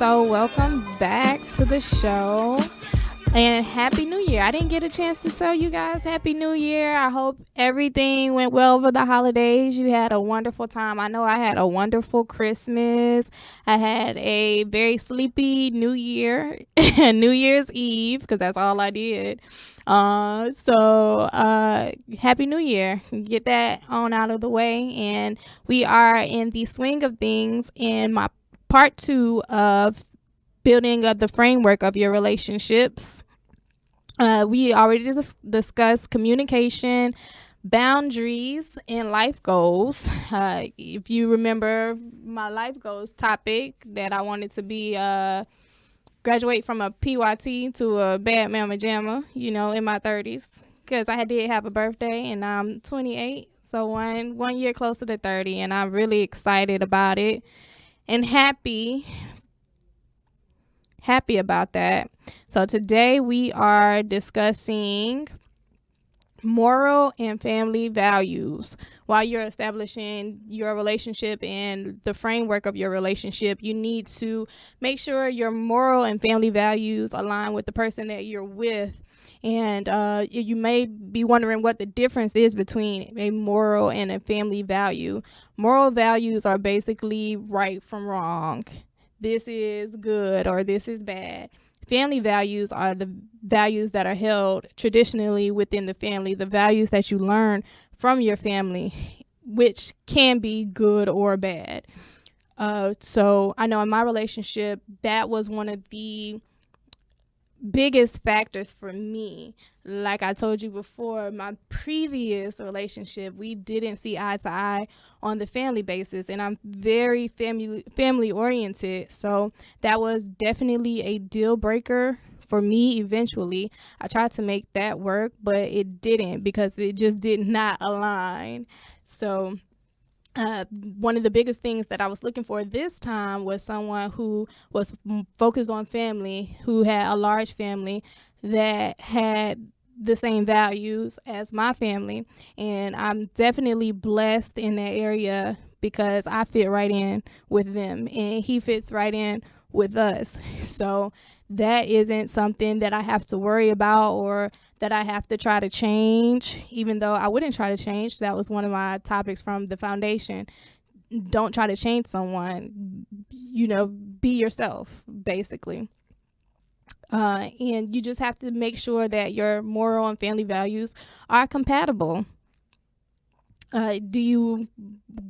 So welcome back to the show. And Happy New Year. I didn't get a chance to tell you guys Happy New Year. I hope everything went well over the holidays. You had a wonderful time. I know I had a wonderful Christmas. I had a very sleepy New Year, New Year's Eve, because that's all I did. Happy New Year. Get that on out of the way. And we are in the swing of things in my part 2 of building up the framework of your relationships. We already discussed communication, boundaries, and life goals. If you remember my life goals topic, that I wanted to be graduate from a PYT to a bad mama jamma, in my 30s, because I did have a birthday and I'm 28, so one year closer to 30, and I'm really excited about it and happy about that. So today we are discussing moral and family values. While you're establishing your relationship and the framework of your relationship, you need to make sure your moral and family values align with the person that you're with. And you may be wondering what the difference is between a moral and a family value. Moral values are basically right from wrong. This is good or this is bad. Family values are the values that are held traditionally within the family, the values that you learn from your family, which can be good or bad. So I know in my relationship, that was one of the biggest factors for me. Like I told you before, my previous relationship, we didn't see eye to eye on the family basis, and I'm very family oriented, so that was definitely a deal breaker for me. Eventually I tried to make that work, but it didn't, because it just did not align. So one of the biggest things that I was looking for this time was someone who was focused on family, who had a large family that had the same values as my family. And I'm definitely blessed in that area because I fit right in with them and he fits right in with us. So that isn't something that I have to worry about or that I have to try to change, even though I wouldn't try to change. That was one of my topics from the foundation. Don't try to change someone, be yourself, basically. And you just have to make sure that your moral and family values are compatible. Do you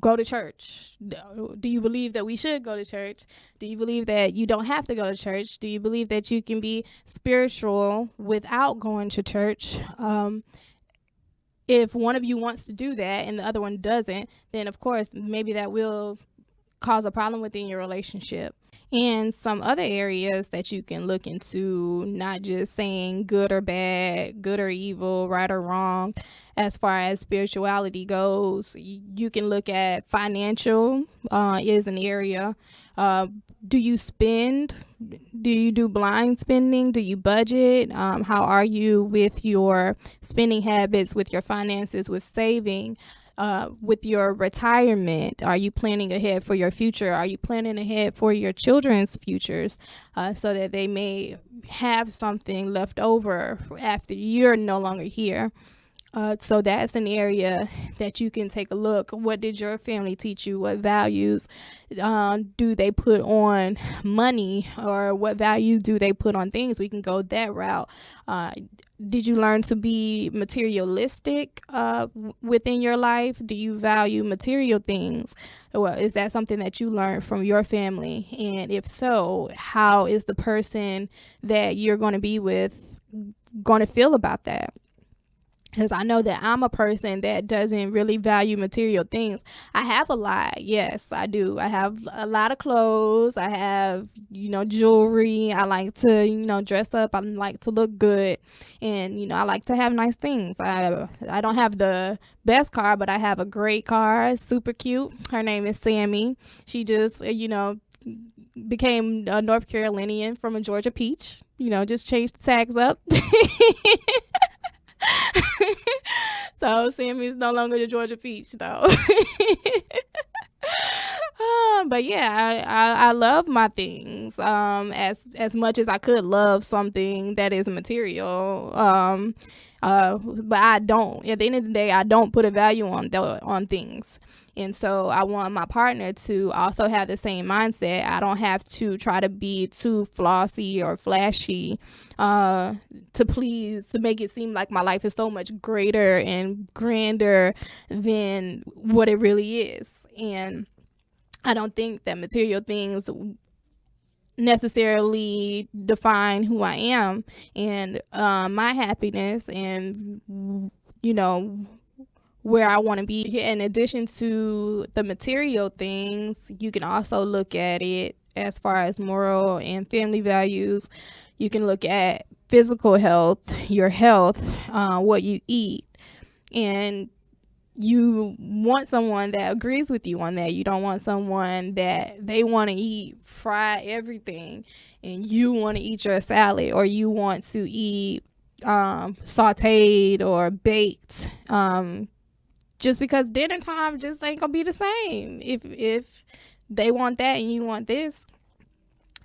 go to church? Do you believe that we should go to church? Do you believe that you don't have to go to church? Do you believe that you can be spiritual without going to church? If one of you wants to do that and the other one doesn't, then of course, maybe that will cause a problem within your relationship. And some other areas that you can look into, not just saying good or bad, good or evil, right or wrong. As far as spirituality goes, you can look at financial is an area. Do you spend? Do you do blind spending? Do you budget? How are you with your spending habits, with your finances, with saving? With your retirement, are you planning ahead for your future? Are you planning ahead for your children's futures, so that they may have something left over after you're no longer here? So that's an area that you can take a look. What did your family teach you? What values do they put on money, or what values do they put on things? We can go that route. Did you learn to be materialistic within your life? Do you value material things? Well, is that something that you learned from your family? And if so, how is the person that you're going to be with going to feel about that? Because I know that I'm a person that doesn't really value material things. I have a lot. Yes, I do. I have a lot of clothes. I have, jewelry. I like to, dress up. I like to look good. And, I like to have nice things. I don't have the best car, but I have a great car. Super cute. Her name is Sammy. She just, became a North Carolinian from a Georgia peach. Just changed the tags up. So Sammy's no longer the Georgia peach, though. But yeah, I love my things as much as I could love something that is material. But I don't. At the end of the day, I don't put a value on things. And so I want my partner to also have the same mindset. I don't have to try to be too flossy or flashy to make it seem like my life is so much greater and grander than what it really is. And I don't think that material things necessarily define who I am and my happiness and, where I want to be. In addition to the material things, you can also look at it as far as moral and family values. You can look at physical health, your health, what you eat, and you want someone that agrees with you on that. You don't want someone that they want to eat fried everything and you want to eat your salad, or you want to eat sauteed or baked, just because dinner time just ain't gonna be the same if they want that and you want this.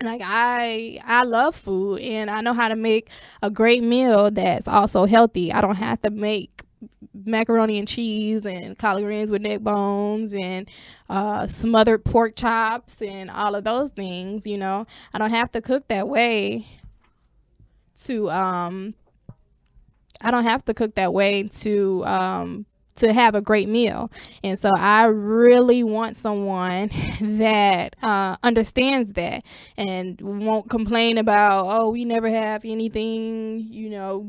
Like, I love food and I know how to make a great meal that's also healthy. I don't have to make macaroni and cheese and collard greens with neck bones and smothered pork chops and all of those things. I don't have to cook that way to to have a great meal. And so I really want someone that understands that and won't complain about, oh, we never have anything,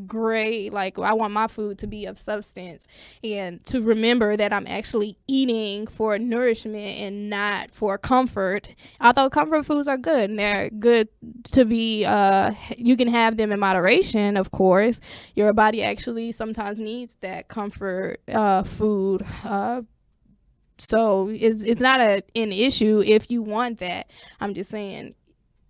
great. Like, I want my food to be of substance and to remember that I'm actually eating for nourishment and not for comfort. Although comfort foods are good and they're good to be, you can have them in moderation, of course. Your body actually sometimes needs that comfort food, so it's not an issue if you want that. I'm just saying,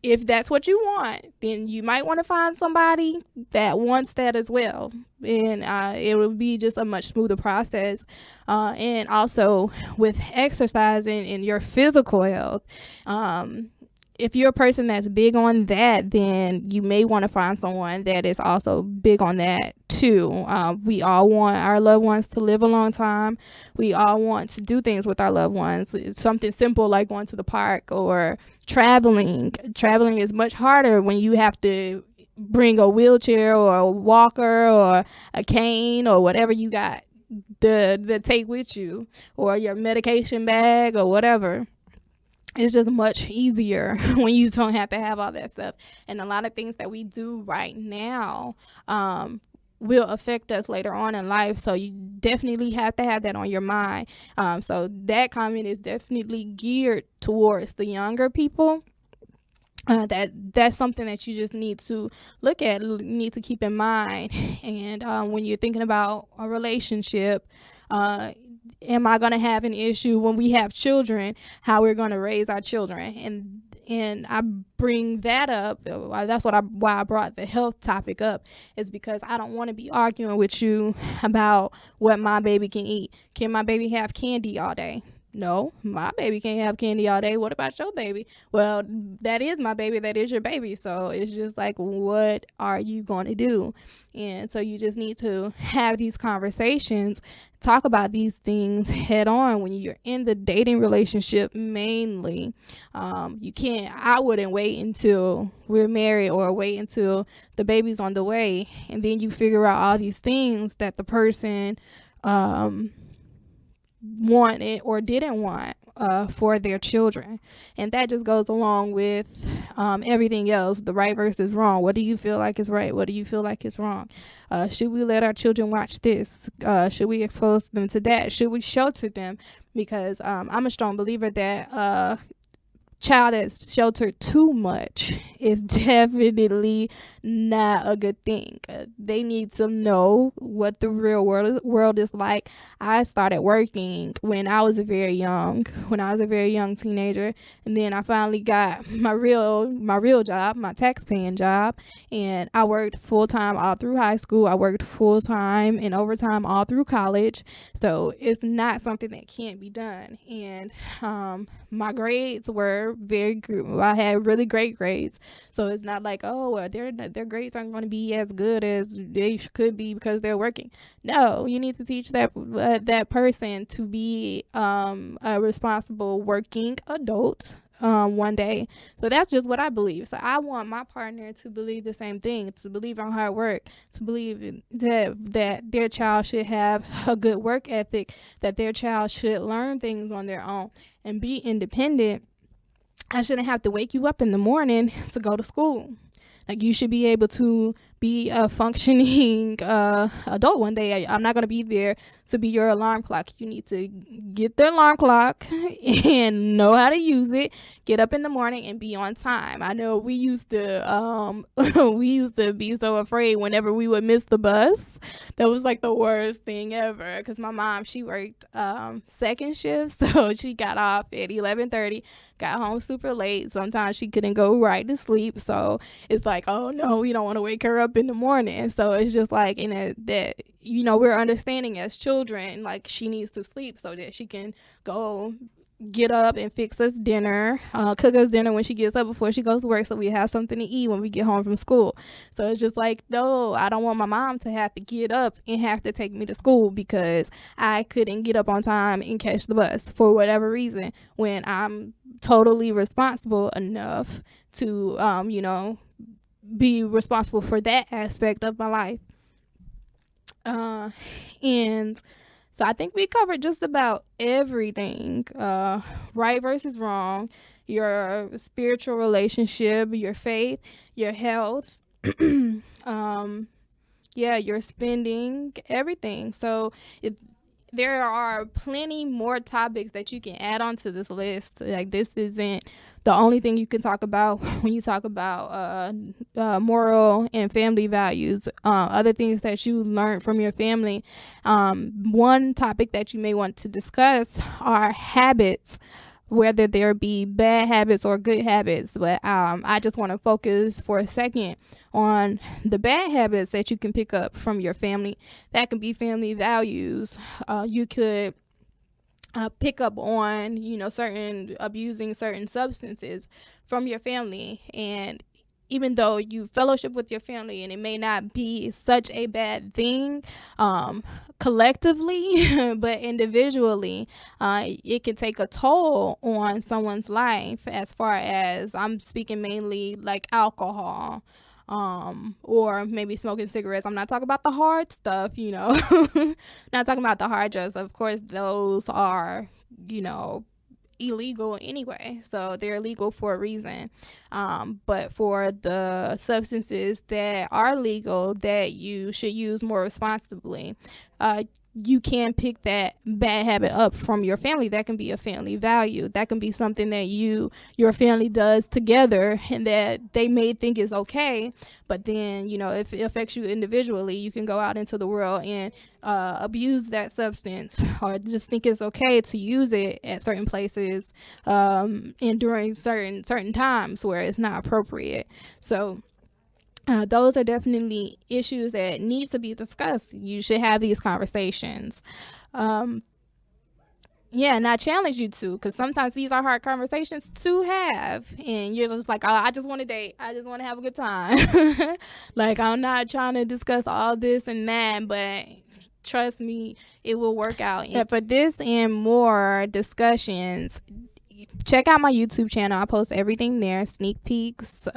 if that's what you want, then you might want to find somebody that wants that as well, and it will be just a much smoother process. And also with exercising and your physical health, if you're a person that's big on that, then you may want to find someone that is also big on that too. We all want our loved ones to live a long time. We all want to do things with our loved ones. It's something simple like going to the park or traveling. Traveling is much harder when you have to bring a wheelchair or a walker or a cane or whatever you got to take with you, or your medication bag or whatever. It's just much easier when you don't have to have all that stuff. And a lot of things that we do right now will affect us later on in life. So you definitely have to have that on your mind. So that comment is definitely geared towards the younger people. That's something that you just need to look at, need to keep in mind. And when you're thinking about a relationship, am I going to have an issue when we have children, how we're going to raise our children? And I bring that up. That's why I brought the health topic up, is because I don't want to be arguing with you about what my baby can eat. Can my baby have candy all day? No, my baby can't have candy all day. What about your baby? Well, that is my baby. That is your baby. So it's just like, what are you going to do? And so you just need to have these conversations, talk about these things head on when you're in the dating relationship mainly. I wouldn't wait until we're married or wait until the baby's on the way. And then you figure out all these things that the person, wanted or didn't want for their children. And that just goes along with everything else, the right versus wrong. What do you feel like is right? What do you feel like is wrong? Should we let our children watch this? Should we expose them to that? Should we shelter them? Because I'm a strong believer that child that's sheltered too much is definitely not a good thing. They need to know what the real world is like. I started working when I was a very young teenager, and then I finally got my real job, my tax paying job, and I worked full time all through high school. I worked full time and overtime all through college. So it's not something that can't be done. And my grades were very good. I had really great grades. So it's not like, oh, well, their grades aren't going to be as good as they could be because they're working. No, you need to teach that person to be a responsible working adult one day. So that's just what I believe. So I want my partner to believe the same thing, to believe in hard work, to believe that their child should have a good work ethic, that their child should learn things on their own and be independent. I shouldn't have to wake you up in the morning to go to school. Like, you should be able to be a functioning adult one day. I'm not going to be there to be your alarm clock. You need to get the alarm clock and know how to use it. Get up in the morning and be on time. I know we used to be so afraid whenever we would miss the bus. That was like the worst thing ever, because my mom, she worked second shift, so she got off at 11:30, got home super late. Sometimes she couldn't go right to sleep, so it's like, oh no, we don't want to wake her up in the morning. So it's just like, that we're understanding as children, like, she needs to sleep so that she can go get up and fix us dinner, cook us dinner when she gets up before she goes to work, so we have something to eat when we get home from school. So it's just like, no, I don't want my mom to have to get up and have to take me to school because I couldn't get up on time and catch the bus for whatever reason, when I'm totally responsible enough to be responsible for that aspect of my life. And so I think we covered just about everything. Right versus wrong, your spiritual relationship, your faith, your health, your spending, everything. So there are plenty more topics that you can add on to this list. Like, this isn't the only thing you can talk about when you talk about moral and family values. Other things that you learned from your family. One topic that you may want to discuss are habits, whether there be bad habits or good habits. But I just want to focus for a second on the bad habits that you can pick up from your family. That can be family values. You could pick up on, abusing certain substances from your family. And even though you fellowship with your family and it may not be such a bad thing collectively, but individually, it can take a toll on someone's life, as far as I'm speaking mainly like alcohol, or maybe smoking cigarettes. I'm not talking about the hard stuff, not talking about the hard drugs. Of course, those are, illegal anyway, so they're illegal for a reason. But for the substances that are legal, that you should use more responsibly, you can pick that bad habit up from your family. That can be a family value. That can be something that your family does together and that they may think is okay, but then, if it affects you individually, you can go out into the world and abuse that substance, or just think it's okay to use it at certain places, and during certain times where it's not appropriate. So those are definitely issues that need to be discussed. You should have these conversations. And I challenge you to, because sometimes these are hard conversations to have, and you're just like, oh, I just want to date. I just want to have a good time. Like, I'm not trying to discuss all this and that, but trust me, it will work out. And for this and more discussions, check out my YouTube channel. I post everything there, sneak peeks,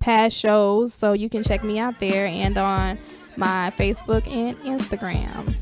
past shows, so you can check me out there, and on my Facebook and Instagram.